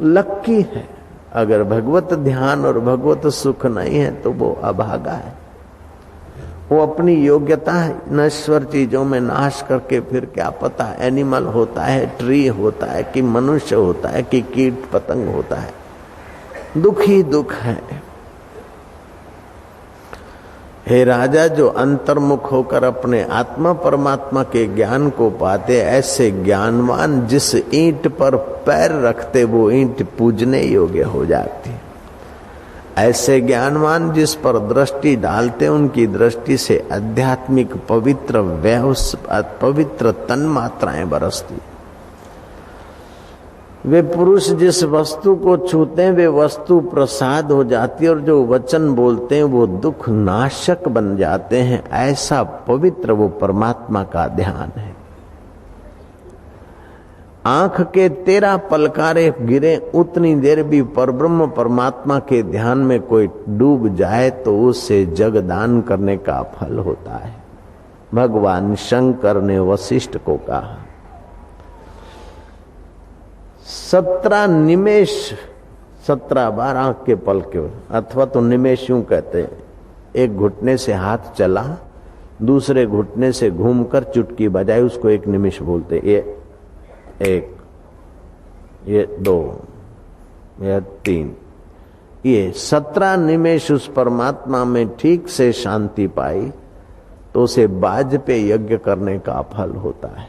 लक्की है। अगर भगवत ध्यान और भगवत सुख नहीं है तो वो अभागा है। वो अपनी योग्यता नश्वर चीजों में नाश करके फिर क्या पता एनिमल होता है, ट्री होता है कि मनुष्य होता है कि कीट पतंग होता है। दुख ही दुख है। हे राजा, जो अंतर्मुख होकर अपने आत्मा परमात्मा के ज्ञान को पाते, ऐसे ज्ञानवान जिस ईंट पर पैर रखते वो ईंट पूजने योग्य हो जाती। ऐसे ज्ञानवान जिस पर दृष्टि डालते, उनकी दृष्टि से आध्यात्मिक पवित्र तन्मात्राएं बरसती। वे पुरुष जिस वस्तु को छूते हैं वे वस्तु प्रसाद हो जाती है, और जो वचन बोलते हैं वो दुख नाशक बन जाते हैं। ऐसा पवित्र वो परमात्मा का ध्यान है। आंख के 13 पलकारे गिरे, उतनी देर भी परब्रह्म परमात्मा के ध्यान में कोई डूब जाए तो उससे जगदान करने का फल होता है। भगवान शंकर ने वशिष्ठ को कहा, 17 निमेष, 17-12 के पल के, अथवा तो निमेष यूं कहते हैं, एक घुटने से हाथ चला, दूसरे घुटने से घूमकर चुटकी बजाई, उसको एक निमिष बोलते। ये 1, ये 2, ये 3, ये 17 निमेष उस परमात्मा में ठीक से शांति पाई तो उसे बाज पे यज्ञ करने का फल होता है।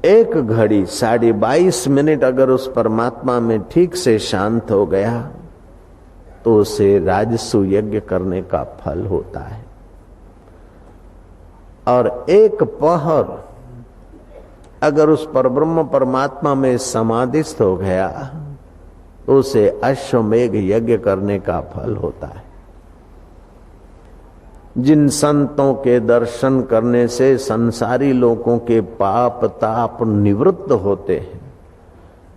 1 घड़ी 22.5 मिनट अगर उस परमात्मा में ठीक से शांत हो गया तो उसे राजसु यज्ञ करने का फल होता है। और 1 पहर अगर उस परब्रह्म परमात्मा में समाधिस्थ हो गया तो उसे अश्वमेघ यज्ञ करने का फल होता है। जिन संतों के दर्शन करने से संसारी लोगों के पाप ताप निवृत्त होते हैं,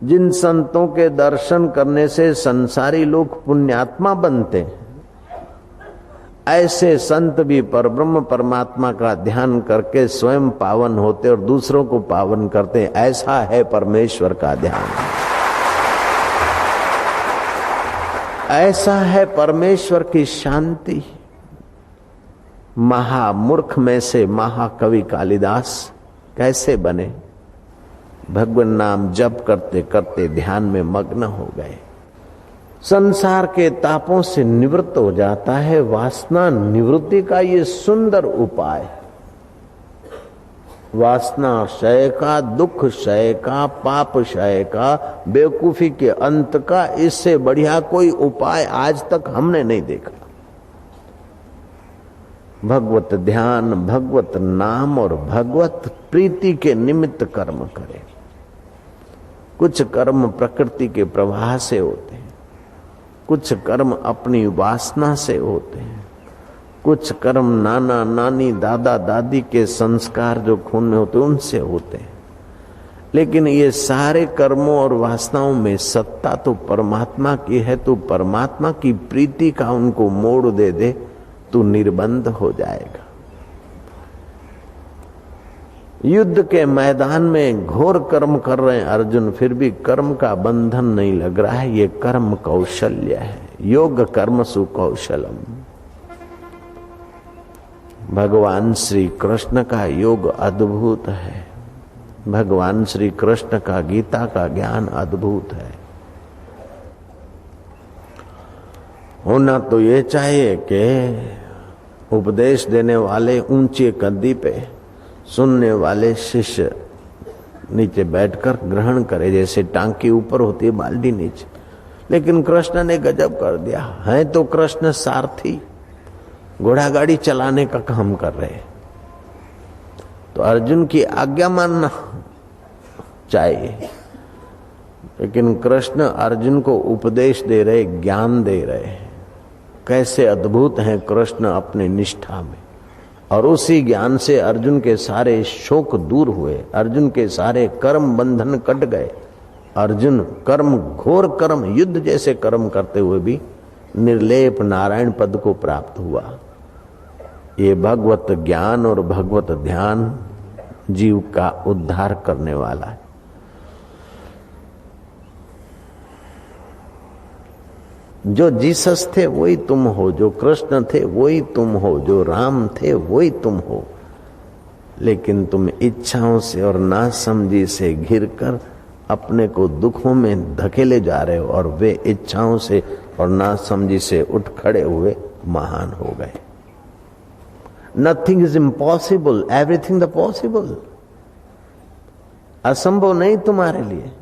जिन संतों के दर्शन करने से संसारी लोग पुण्यात्मा बनते हैं, ऐसे संत भी परब्रह्म परमात्मा का ध्यान करके स्वयं पावन होते और दूसरों को पावन करते हैं। ऐसा है परमेश्वर का ध्यान, ऐसा है परमेश्वर की शांति। महामूर्ख में से महाकवि कालिदास कैसे बने? भगवान नाम जप करते करते ध्यान में मग्न हो गए। संसार के तापों से निवृत्त हो जाता है। वासना निवृत्ति का ये सुंदर उपाय, वासना क्षय का, दुख क्षय का, पाप क्षय का, बेवकूफी के अंत का, इससे बढ़िया कोई उपाय आज तक हमने नहीं देखा। भगवत ध्यान, भगवत नाम और भगवत प्रीति के निमित्त कर्म करें। कुछ कर्म प्रकृति के प्रवाह से होते हैं, कुछ कर्म अपनी वासना से होते हैं, कुछ कर्म नाना नानी दादा दादी के संस्कार जो खून में होते उनसे होते हैं, लेकिन ये सारे कर्मों और वासनाओं में सत्ता तो परमात्मा की है। तो परमात्मा की प्रीति का उनको मोड़ दे दे तो निर्बंध हो जाएगा। युद्ध के मैदान में घोर कर्म कर रहे हैं अर्जुन, फिर भी कर्म का बंधन नहीं लग रहा है। ये कर्म कौशल्य है, योग कर्मसु कौशलम। भगवान श्री कृष्ण का योग अद्भुत है, भगवान श्री कृष्ण का गीता का ज्ञान अद्भुत है। होना तो ये चाहिए कि उपदेश देने वाले ऊंचे गद्दी पे, सुनने वाले शिष्य नीचे बैठकर ग्रहण करे, जैसे टांकी ऊपर होती है बाल्टी नीचे। लेकिन कृष्ण ने गजब कर दिया है। तो कृष्ण सारथी, घोड़ा गाड़ी चलाने का काम कर रहे, तो अर्जुन की आज्ञा मानना चाहिए। लेकिन कृष्ण अर्जुन को उपदेश दे रहे, ज्ञान दे रहे। कैसे अद्भुत हैं कृष्ण अपने निष्ठा में। और उसी ज्ञान से अर्जुन के सारे शोक दूर हुए, अर्जुन के सारे कर्म बंधन कट गए। अर्जुन कर्म, घोर कर्म, युद्ध जैसे कर्म करते हुए भी निर्लेप नारायण पद को प्राप्त हुआ। ये भगवत ज्ञान और भगवत ध्यान जीव का उद्धार करने वाला है। जो जीसस थे वही तुम हो, जो कृष्ण थे वही तुम हो, जो राम थे वही तुम हो। लेकिन तुम इच्छाओं से और नासमझी से घिरकर अपने को दुखों में धकेले जा रहे हो, और वे इच्छाओं से और नासमझी से उठ खड़े हुए महान हो गए। Nothing is impossible, everything the possible. असंभव नहीं तुम्हारे लिए।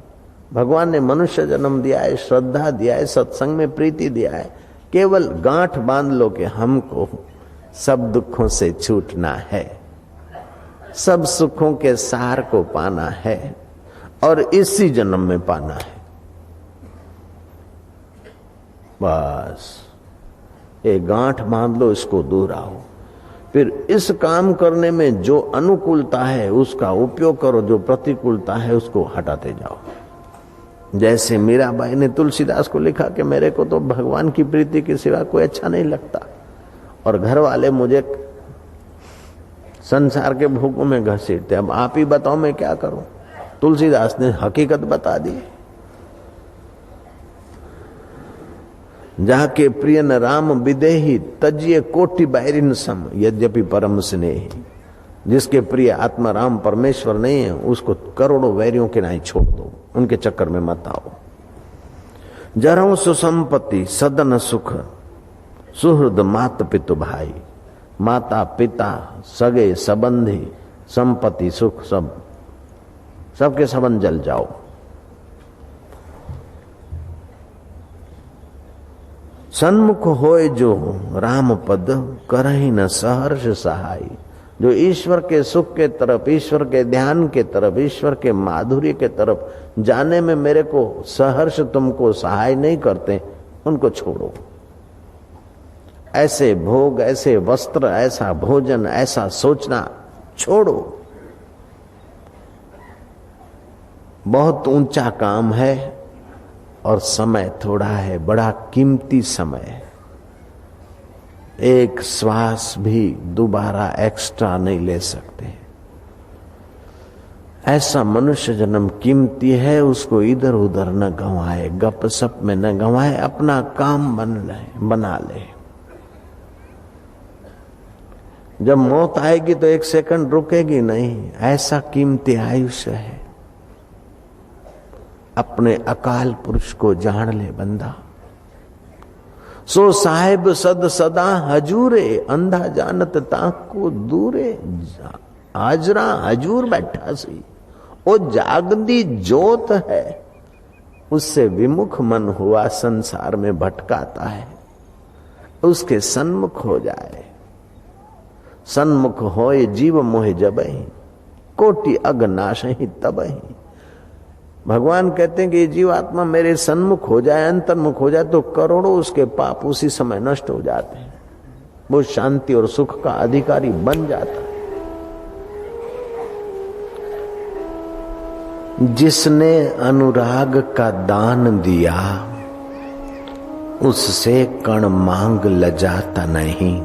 भगवान ने मनुष्य जन्म दिया है, श्रद्धा दिया है, सत्संग में प्रीति दिया है। केवल गांठ बांध लो कि हमको सब दुखों से छूटना है, सब सुखों के सार को पाना है, और इसी जन्म में पाना है। बस ये गांठ बांध लो, इसको दोहराओ। फिर इस काम करने में जो अनुकूलता है उसका उपयोग करो, जो प्रतिकूलता है उसको हटाते जाओ। जैसे मीराबाई ने तुलसीदास को लिखा कि मेरे को तो भगवान की प्रीति के सिवा कोई अच्छा नहीं लगता, और घर वाले मुझे संसार के भोगों में घसीटते, अब आप ही बताओ मैं क्या करूं। तुलसीदास ने हकीकत बता दी। जाके प्रिय न राम विदेही तजिए कोटि बैरिन सम यद्यपि परम स्नेही। जिसके प्रिय आत्मा राम परमेश्वर नहीं है उसको करोड़ों वैरियों के नहीं छोड़ दो, उनके चक्कर में मत आओ। जरऊ सुसंपत्ति सदन सुख सुहृद मात पितु भाई। माता पिता सगे संबंधी संपत्ति सुख सबके संबंध जल जाओ। सन्मुख होए जो राम पद करहि न सहर्ष सहाय। जो ईश्वर के सुख के तरफ, ईश्वर के ध्यान के तरफ, ईश्वर के माधुर्य के तरफ जाने में मेरे को सहर्ष तुमको सहाय नहीं करते, उनको छोड़ो। ऐसे भोग, ऐसे वस्त्र, ऐसा भोजन, ऐसा सोचना छोड़ो। बहुत ऊंचा काम है और समय थोड़ा है, बड़ा कीमती समय है। एक श्वास भी दोबारा एक्स्ट्रा नहीं ले सकते। ऐसा मनुष्य जन्म कीमती है, उसको इधर उधर न गंवाए, गपसप में न गंवाए, अपना काम बना ले। जब मौत आएगी तो एक सेकंड रुकेगी नहीं, ऐसा कीमती आयुष्य है। अपने अकाल पुरुष को जान ले बंदा। सो साहेब सद सदा हजूरे, अंधा जानत ताको दूरे। हाजरा हजूर बैठा सी, वो जागदी जोत है, उससे विमुख मन हुआ संसार में भटकाता है। उसके सन्मुख हो जाए। सन्मुख होए जीव मोह जबहि, कोटि अग नाश ही तबहि। भगवान कहते हैं कि ये जीवात्मा मेरे सन्मुख हो जाए, अंतर्मुख हो जाए तो करोड़ों उसके पाप उसी समय नष्ट हो जाते हैं। वो शांति और सुख का अधिकारी बन जाता है। जिसने अनुराग का दान दिया उससे कण मांग लजाता नहीं।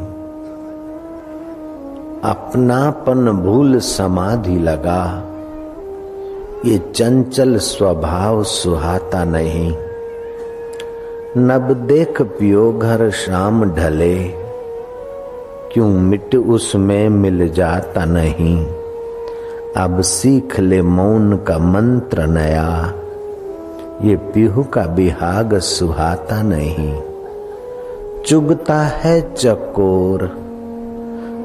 अपनापन भूल समाधि लगा, ये चंचल स्वभाव सुहाता नहीं। नब देख पियो घर शाम ढले, क्यों मिट उसमें मिल जाता नहीं। अब सीख ले मौन का मंत्र नया, ये पीहू का बिहाग सुहाता नहीं। चुगता है चकोर,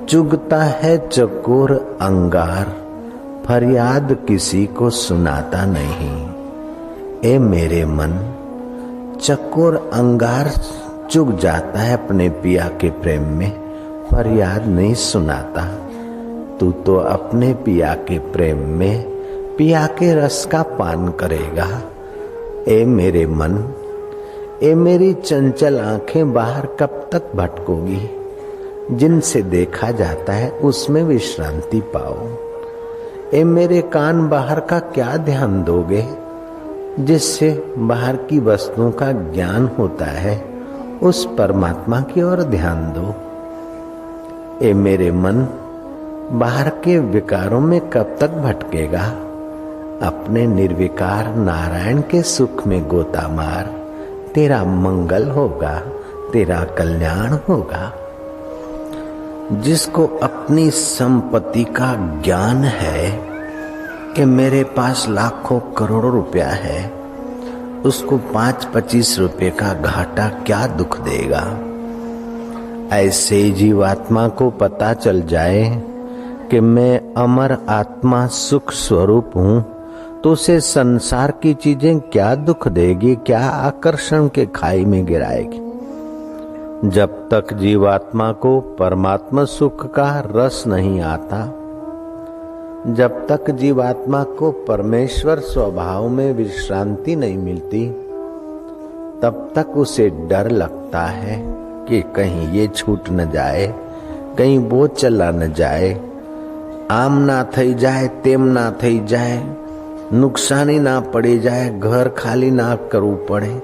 चुगता है चकोर अंगार, फरियाद किसी को सुनाता नहीं। ए मेरे मन, चकोर अंगार चुग जाता है अपने पिया के प्रेम में, फरियाद नहीं सुनाता। तू तो अपने पिया के प्रेम में पिया के रस का पान करेगा। ए मेरे मन, ए मेरी चंचल आंखें बाहर कब तक भटकोगी। जिनसे देखा जाता है उसमें विश्रांति पाओ। ए मेरे कान बाहर का क्या ध्यान दोगे। जिससे बाहर की वस्तुओं का ज्ञान होता है उस परमात्मा की ओर ध्यान दो। ए मेरे मन, बाहर के विकारों में कब तक भटकेगा। अपने निर्विकार नारायण के सुख में गोता मार, तेरा मंगल होगा, तेरा कल्याण होगा। जिसको अपनी संपत्ति का ज्ञान है कि मेरे पास लाखों करोड़ों रुपया है, उसको 5-25 रुपए का घाटा क्या दुख देगा। ऐसे जीवात्मा को पता चल जाए कि मैं अमर आत्मा सुख स्वरूप हूँ, तो उसे संसार की चीजें क्या दुख देगी, क्या आकर्षण के खाई में गिराएगी। जब तक जीवात्मा को परमात्मा सुख का रस नहीं आता, जब तक जीवात्मा को परमेश्वर स्वभाव में विश्रांति नहीं मिलती, तब तक उसे डर लगता है कि कहीं ये छूट न जाए, कहीं वो चला न जाए, आम ना थई जाए, तेम ना थई जाए, नुकसानी ना पड़ी जाए, घर खाली ना करવું પડે,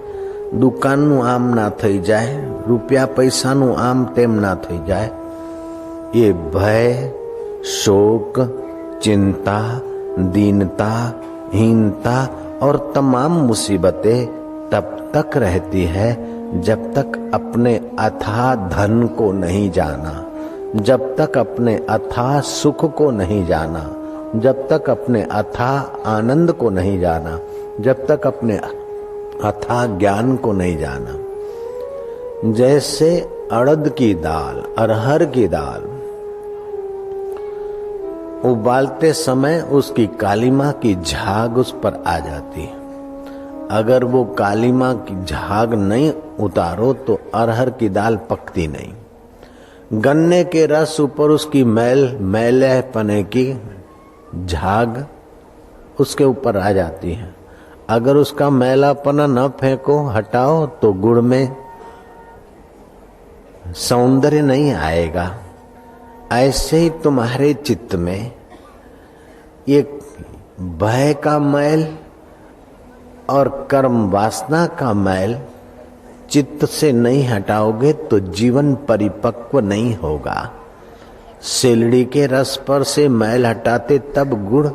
દુકાનનું આમ ના થઈ જાય, રૂપિયા પૈસાનું આમ તેમ ના થઈ જાય। ये भय, शोक, चिंता, दीनता, हीनता और तमाम मुसीबतें तब तक रहती है जब तक अपने अथाह धन को नहीं जाना, जब तक अपने अथाह सुख को नहीं जाना, जब तक अपने अथाह आनंद को नहीं जाना, जब तक अपने अथाह ज्ञान को नहीं जाना। जैसे अड़द की दाल, अरहर की दाल उबालते समय उसकी कालीमा की झाग उस पर आ जाती है। अगर वो कालीमा की झाग नहीं उतारो तो अरहर की दाल पकती नहीं। गन्ने के रस ऊपर उसकी मैलेपने की झाग उसके ऊपर आ जाती है। अगर उसका मैलापना न फेंको, हटाओ, तो गुड़ में सौंदर्य नहीं आएगा। ऐसे ही तुम्हारे चित्त में ये भय का मैल और कर्म वासना का मैल चित्त से नहीं हटाओगे तो जीवन परिपक्व नहीं होगा। सिलड़ी के रस पर से मैल हटाते तब गुड़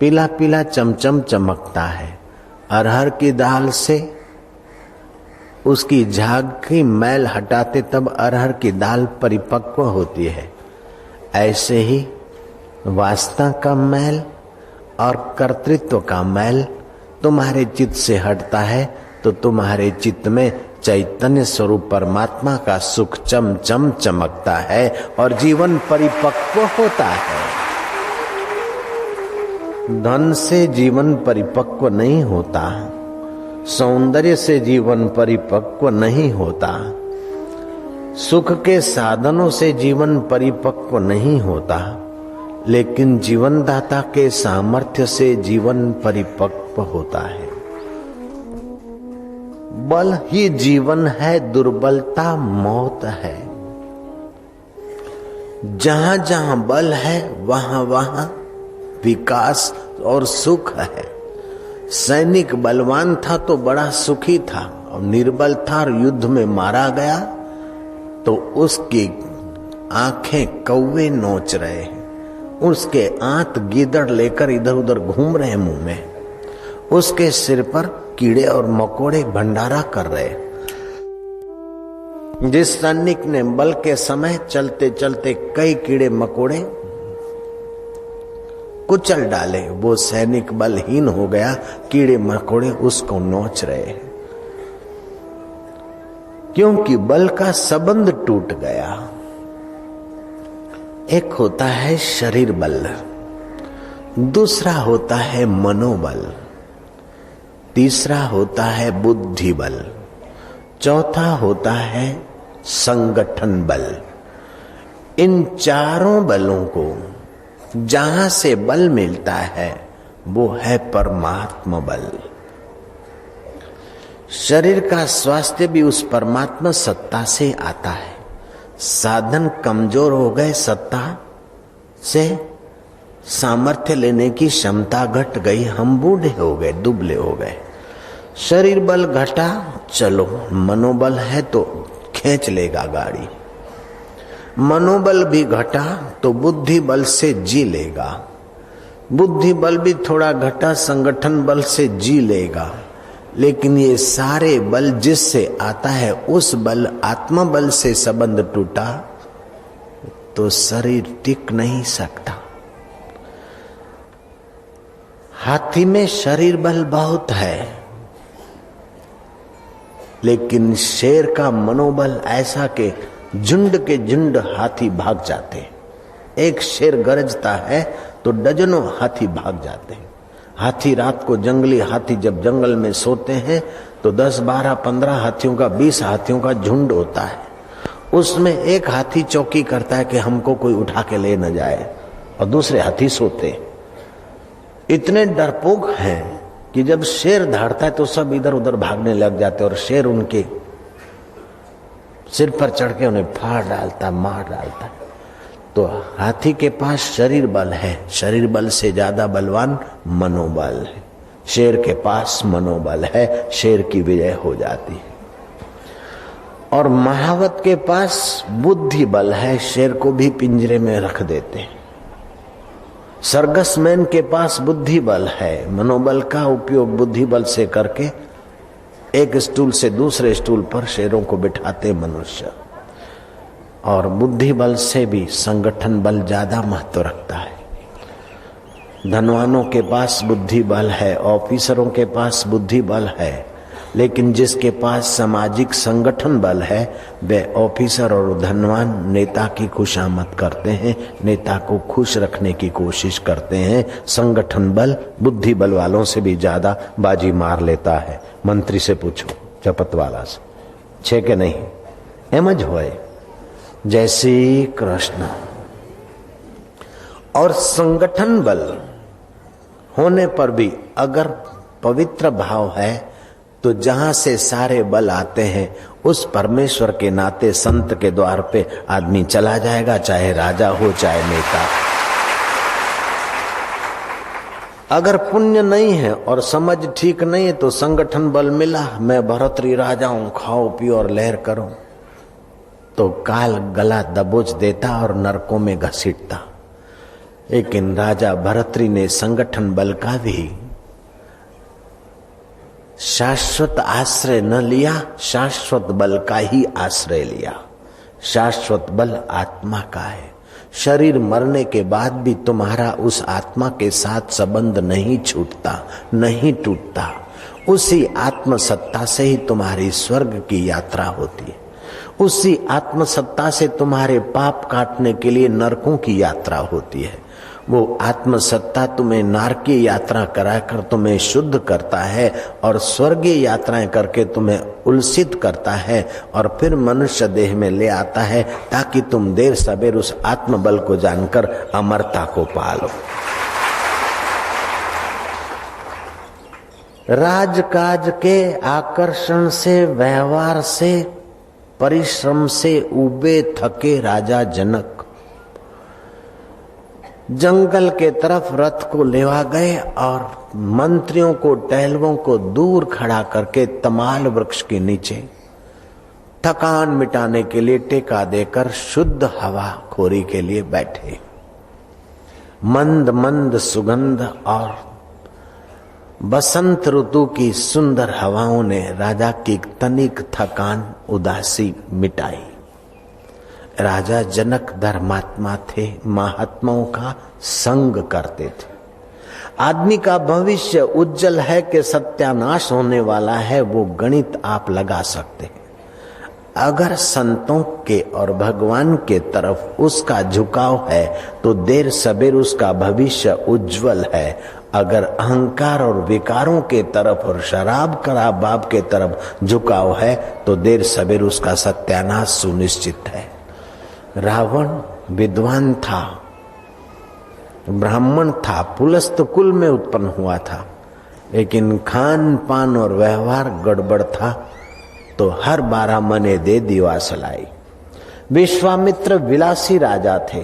पीला पीला चमचम चमकता है। अरहर की दाल से उसकी झाग की मैल हटाते तब अरहर की दाल परिपक्व होती है। ऐसे ही वासना का मैल और कर्तृत्व का मैल तुम्हारे चित्त से हटता है तो तुम्हारे चित्त में चैतन्य स्वरूप परमात्मा का सुख चम चम चमकता है और जीवन परिपक्व होता है। धन से जीवन परिपक्व नहीं होता, सौंदर्य से जीवन परिपक्व नहीं होता, सुख के साधनों से जीवन परिपक्व नहीं होता, लेकिन जीवनदाता के सामर्थ्य से जीवन परिपक्व होता है। बल ही जीवन है, दुर्बलता मौत है। जहां जहां बल है वहां वहां विकास और सुख है। सैनिक बलवान था तो बड़ा सुखी था, और निर्बल था और युद्ध में मारा गया तो उसकी आंखें कौवे नोच रहे हैं, उसके आंत गीदड़ लेकर इधर उधर घूम रहे मुंह में, उसके सिर पर कीड़े और मकोड़े भंडारा कर रहे। जिस सैनिक ने बल के समय चलते चलते कई कीड़े मकोड़े कुचल डाले, वो सैनिक बलहीन हो गया, कीड़े मकोड़े उसको नोच रहे हैं, क्योंकि बल का संबंध टूट गया। एक होता है शरीर बल, दूसरा होता है मनोबल, तीसरा होता है बुद्धि बल, चौथा होता है संगठन बल। इन चारों बलों को जहां से बल मिलता है वो है परमात्मा बल। शरीर का स्वास्थ्य भी उस परमात्मा सत्ता से आता है। साधन कमजोर हो गए, सत्ता से सामर्थ्य लेने की क्षमता घट गई, हम बूढ़े हो गए, दुबले हो गए। शरीर बल घटा, चलो मनोबल है तो खींच लेगा गाड़ी। मनोबल भी घटा तो बुद्धि बल से जी लेगा, बुद्धि बल भी थोड़ा घटा, संगठन बल से जी लेगा। लेकिन ये सारे बल जिससे आता है उस बल आत्मा बल से संबंध टूटा तो शरीर टिक नहीं सकता। हाथी में शरीर बल बहुत है, लेकिन शेर का मनोबल ऐसा कि झुंड के झुंड हाथी भाग जाते हैं। एक शेर गरजता है तो डजनों हाथी भाग जाते हैं। हाथी रात को, जंगली हाथी जब जंगल में सोते हैं तो 10, 12, 15 हाथियों का, 20 हाथियों का झुंड होता है। उसमें एक हाथी चौकी करता है कि हमको कोई उठा के ले न जाए, और दूसरे हाथी सोते। इतने डरपोक हैं कि जब शेर दहाड़ता है तो सब इधर उधर भागने लग जाते, और शेर उनके सिर पर चढ़ के उन्हें फाड़ डालता, मार डालता। तो हाथी के पास शरीर बल है, शरीर बल से ज्यादा बलवान मनोबल है। शेर के पास मनोबल है, शेर की विजय हो जाती है। और महावत के पास बुद्धि बल है, शेर को भी पिंजरे में रख देते हैं। सर्कसमैन के पास बुद्धि बल है, मनोबल का उपयोग बुद्धि बल से करके एक स्टूल से दूसरे स्टूल पर शेरों को बिठाते मनुष्य। और बुद्धि बल से भी संगठन बल ज्यादा महत्व रखता है। धनवानों के पास बुद्धि बल है, ऑफिसरों के पास बुद्धि बल है, लेकिन जिसके पास सामाजिक संगठन बल है वे ऑफिसर और धनवान नेता की खुशामद करते हैं, नेता को खुश रखने की कोशिश करते हैं। संगठन बल बुद्धि बल वालों से भी ज्यादा बाजी मार लेता है। मंत्री से पूछो, चपत वाला से, छे के नहीं, एमज होए। जय श्री कृष्ण। और संगठन बल होने पर भी अगर पवित्र भाव है तो जहां से सारे बल आते हैं उस परमेश्वर के नाते संत के द्वार पे आदमी चला जाएगा, चाहे राजा हो चाहे नेता। अगर पुण्य नहीं है और समझ ठीक नहीं है तो संगठन बल मिला, मैं भरतरी राजा हूं, खाओ पियो और लहर करो, तो काल गला दबोच देता और नरकों में घसीटता। लेकिन राजा भरतरी ने संगठन बल का भी शाश्वत आश्रय न लिया, शाश्वत बल का ही आश्रय लिया। शाश्वत बल आत्मा का है। शरीर मरने के बाद भी तुम्हारा उस आत्मा के साथ संबंध नहीं छूटता, नहीं टूटता। उसी आत्म सत्ता से ही तुम्हारी स्वर्ग की यात्रा होती है। उसी आत्म सत्ता से तुम्हारे पाप काटने के लिए नरकों की यात्रा होती है। वो आत्म सत्ता तुम्हें नारकीय यात्रा कराकर तुम्हें शुद्ध करता है और स्वर्गीय यात्राएं करके तुम्हें उल्सित करता है और फिर मनुष्य देह में ले आता है ताकि तुम देर सबेर उस आत्म बल को जानकर अमरता को पालो। राजकाज के आकर्षण से, व्यवहार से, परिश्रम से उबे थके राजा जनक जंगल के तरफ रथ को लेवा गए और मंत्रियों को, टहलुओं को दूर खड़ा करके तमाल वृक्ष के नीचे थकान मिटाने के लिए टेका देकर शुद्ध हवा खोरी के लिए बैठे। मंद मंद सुगंध और बसंत ऋतु की सुंदर हवाओं ने राजा की तनिक थकान, उदासी मिटाई। राजा जनक धर्मात्मा थे, महात्माओं का संग करते थे। आदमी का भविष्य उज्जवल है कि सत्यानाश होने वाला है, वो गणित आप लगा सकते हैं। अगर संतों के और भगवान के तरफ उसका झुकाव है तो देर सबेर उसका भविष्य उज्जवल है। अगर अहंकार और विकारों के तरफ और शराब कबाब के तरफ झुकाव है तो देर सबेर उसका सत्यानाश सुनिश्चित है। रावण विद्वान था, ब्राह्मण था, पुलस्त कुल में उत्पन्न हुआ था, लेकिन खान पान और व्यवहार गड़बड़ था तो हर 12 मने दे दीवा सलाई। विश्वामित्र विलासी राजा थे,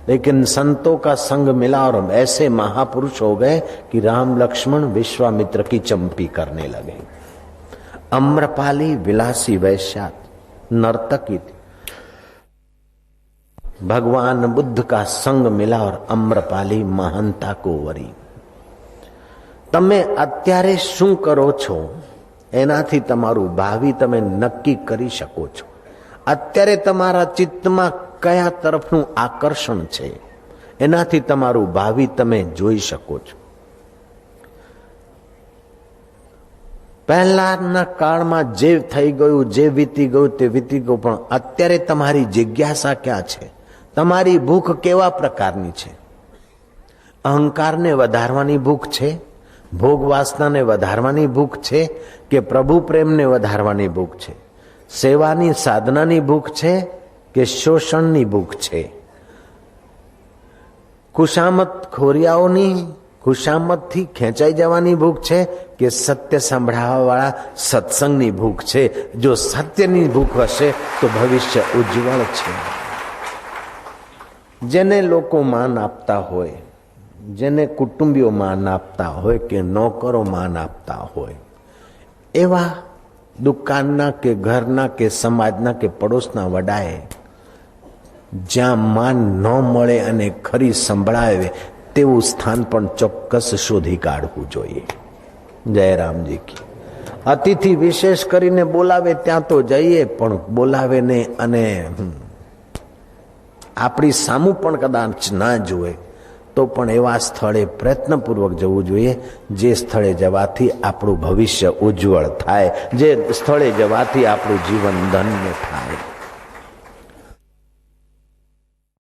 लेकिन संतों का संग मिला और ऐसे महापुरुष हो गए कि राम लक्ष्मण विश्वामित्र की चंपी करने लगे। अम्रपाली विलासी वैश्या नर्तकी थी, भगवान बुद्ध का संग मिला और अम्रपाली महानता को वरी। તમે અત્યારે શું કરો છો એનાથી તમારું ભાવિ તમે નક્કી કરી શકો છો। અત્યારે તમારા ચિત્તમાં કયા તરફનું આકર્ષણ છે એનાથી તમારું ભાવિ તમે જોઈ શકો છો। પહેલાના કાળમાં જે થઈ ગયું, જે વીતી ગયું તે વીતી ગયું, પણ અત્યારે તમારી જિજ્ઞાસા ક્યાં છે? તમારી ભૂખ કેવા પ્રકારની છે? અહંકારને વધારવાની ભૂખ છે, ભોગ વાસનાને વધારવાની ભૂખ છે કે પ્રભુ પ્રેમને વધારવાની ભૂખ છે? સેવાની સાધનાની ભૂખ છે કે શોષણની ભૂખ છે? ખુશામત ખોરિયાઓની ખુશામતથી ખેંચાઈ જવાની ભૂખ છે કે સત્ય સાંભળવા વાળા સત્સંગની ભૂખ છે? જો સત્યની ભૂખ હશે તો ભવિષ્ય ઉજ્જવળ છે। જેને લોકો માન આપતા હોય, જેને કુટુંબીઓ માન આપતા હોય કે નોકરો માન આપતા હોય, એવા દુકાનના કે ઘરના કે સમાજના કે પડોશના વડાએ જ્યાં માન ન મળે અને ખરી સંભળાવે તેવું સ્થાન પણ ચોક્કસ શોધી કાઢવું જોઈએ। જય રામજી કી। અતિથિ વિશેષ કરીને બોલાવે ત્યાં તો જઈએ, પણ બોલાવે ને અને આપણી સામું પણ કદાચ ના જુએ તો પણ એવા સ્થળે પ્રયત્નપૂર્વક જવું જોઈએ જે સ્થળે જવાથી આપણું ભવિષ્ય ઉજ્જવળ થાય, જે સ્થળે જવાથી આપણું જીવન ધન્ય થાય।